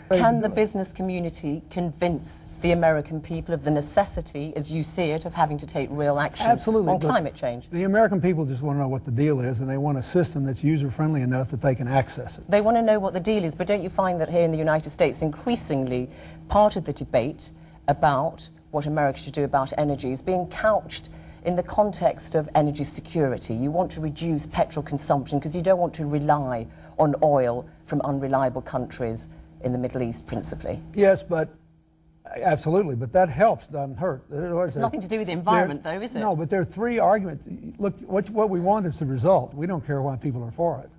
Can the business community convince the American people of the necessity, as you see it, of having to take real action on climate change? The American people just want to know what the deal is, and they want a system that's user-friendly enough that they can access it. They want to know what the deal is, but don't you find that here in the United States, increasingly, part of the debate about what America should do about energy is being couched in the context of energy security? You want to reduce petrol consumption because you don't want to rely on oil from unreliable countries in the Middle East, principally. Yes, but absolutely, but that helps, doesn't hurt. It's nothing to do with the environment, though, is it? No, but there are three arguments. Look, what we want is the result. We don't care why people are for it.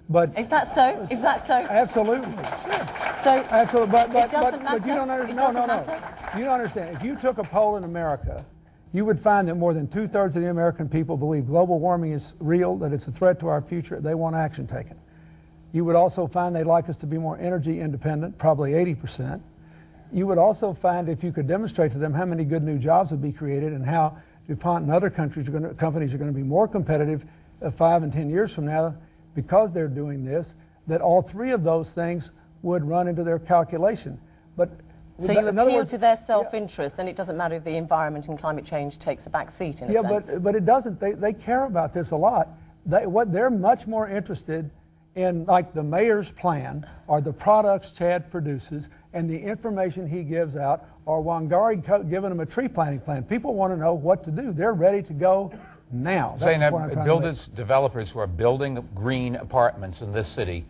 But is that so? Is that so? Absolutely. So absolutely, it doesn't matter. You don't understand. You don't understand. If you took a poll in America, you would find that more than 2/3 of the American people believe global warming is real, that it's a threat to our future. They want action taken. You would also find they'd like us to be more energy independent, probably 80%. You would also find, if you could demonstrate to them how many good new jobs would be created and how DuPont and other companies are going to be more competitive 5 and 10 years from now because they're doing this, that all three of those things would run into their calculation. But so you appeal to their self-interest, and it doesn't matter if the environment and climate change takes a back seat, in a sense. But it doesn't. They care about this a lot. They're much more interested in, like, the mayor's plan, or the products Chad produces, and the information he gives out, or Wangari giving them a tree planting plan. People want to know what to do. They're ready to go now. Saying that builders, developers who are building green apartments in this city,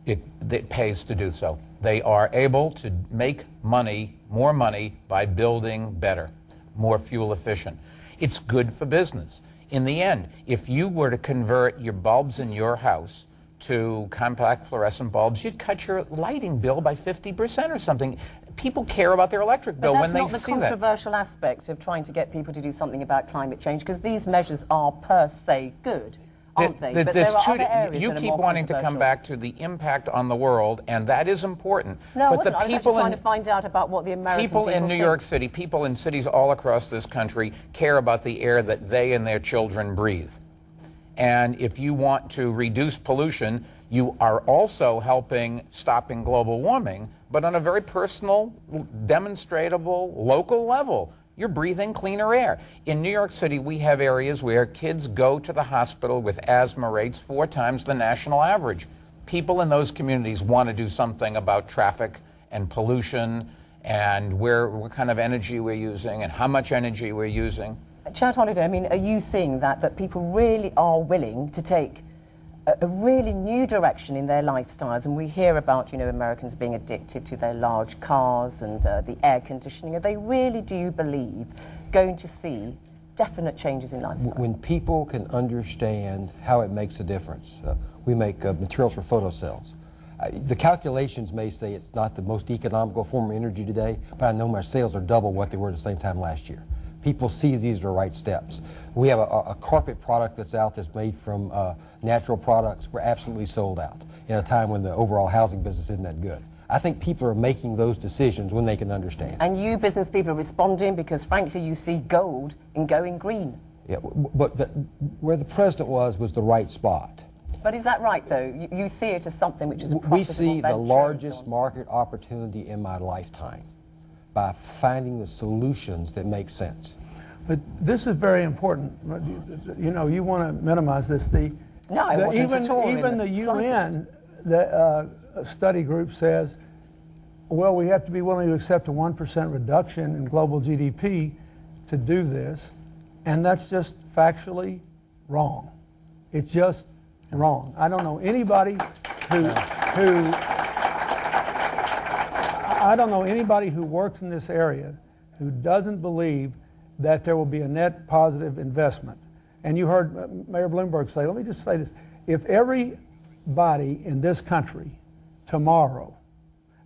it pays to do so. They are able to make money, more money, by building better, more fuel efficient. It's good for business. In the end, if you were to convert your bulbs in your house to compact fluorescent bulbs, you'd cut your lighting bill by 50% or something. People care about their electric bill when they see that. That's not the controversial aspect of trying to get people to do something about climate change, because these measures are per se good, aren't they? But there are other areas you that are keep more wanting to come back to the impact on the world, and that is important. No, but I was actually trying to find out about what the American people in New York City, people in cities all across this country care about the air that they and their children breathe. And if you want to reduce pollution, you are also helping stopping global warming, but on a very personal, demonstrable, local level. You're breathing cleaner air. In New York City, we have areas where kids go to the hospital with asthma rates 4 times the national average. People in those communities want to do something about traffic and pollution and what kind of energy we're using and how much energy we're using. Chad Holliday, I mean, are you seeing that people really are willing to take a really new direction in their lifestyles? And we hear about, Americans being addicted to their large cars and the air conditioning. Are they really, do you believe, going to see definite changes in lifestyle? When people can understand how it makes a difference. We make materials for photocells. The calculations may say it's not the most economical form of energy today, but I know my sales are double what they were at the same time last year. People see these are the right steps. We have a carpet product that's out that's made from natural products. We're absolutely sold out in a time when the overall housing business isn't that good. I think people are making those decisions when they can understand. And you business people are responding because, frankly, you see gold in going green. Yeah, but where the president was the right spot. But is that right, though? You see it as something which is a profitable We see the venture largest market opportunity in my lifetime by finding the solutions that make sense. But this is very important. You want to minimize this. No, it wasn't at all. Even the UN study group says, well, we have to be willing to accept a 1% reduction in global GDP to do this, and that's just factually wrong. It's just wrong. I don't know anybody who works in this area who doesn't believe that there will be a net positive investment. And you heard Mayor Bloomberg say, let me just say this, if everybody in this country tomorrow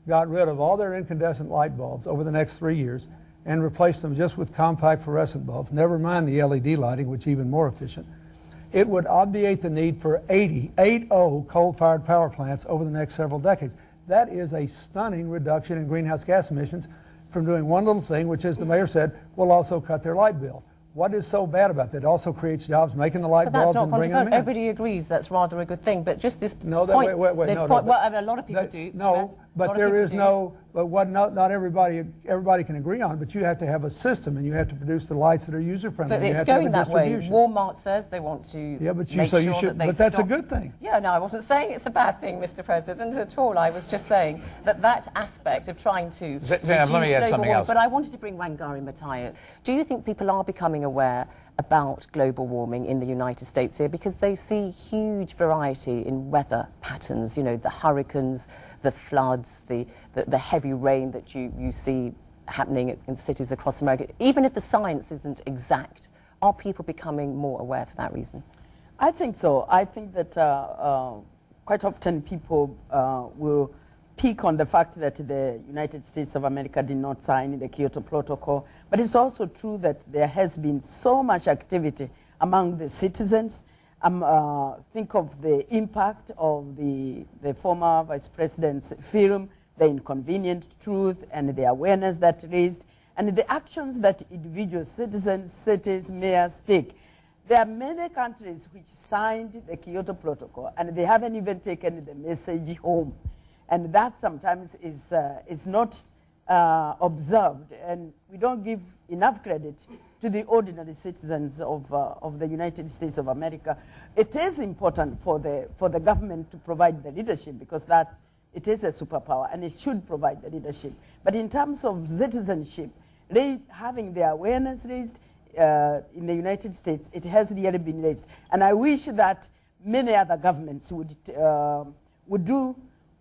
got rid of all their incandescent light bulbs over the next 3 years and replaced them just with compact fluorescent bulbs, never mind the LED lighting, which is even more efficient, it would obviate the need for 80 coal-fired power plants over the next several decades. That is a stunning reduction in greenhouse gas emissions from doing one little thing, which, as the mayor said, will also cut their light bill. What is so bad about that? It also creates jobs making the light bulbs and bringing them in. Everybody agrees that's rather a good thing, but just this point. Well, a lot of people do. No, But lot of there people is do. no, but what not everybody can agree on, but you have to have a system and you have to produce the lights that are user-friendly. But You it's have to have going a that way. distribution. Walmart says they want to Yeah, but make so you sure should, that they but that's a stop. good thing. Yeah, no, I wasn't saying it's a bad thing, Mr. President, at all. I was just saying that that aspect of trying to Zainab, reduce let me add global something warming. else. But I wanted to bring Wangari Maathai. Do you think people are becoming aware about global warming in the United States here because they see huge variety in weather patterns, you know, the hurricanes, the floods, the heavy rain that you see happening in cities across America? Even if the science isn't exact, are people becoming more aware for that reason? I think so. I think that quite often people will pick on the fact that the United States of America did not sign the Kyoto Protocol, but it's also true that there has been so much activity among the citizens. Think of the impact of the former Vice President's film, The Inconvenient Truth, and the awareness that raised, and the actions that individual citizens, cities, mayors take. There are many countries which signed the Kyoto Protocol, and they haven't even taken the message home. And that sometimes is not observed, and we don't give enough credit to the ordinary citizens of the United States of America. It is important for the government to provide the leadership because that it is a superpower and it should provide the leadership. But in terms of citizenship, having the awareness raised in the United States, it has really been raised. And I wish that many other governments would do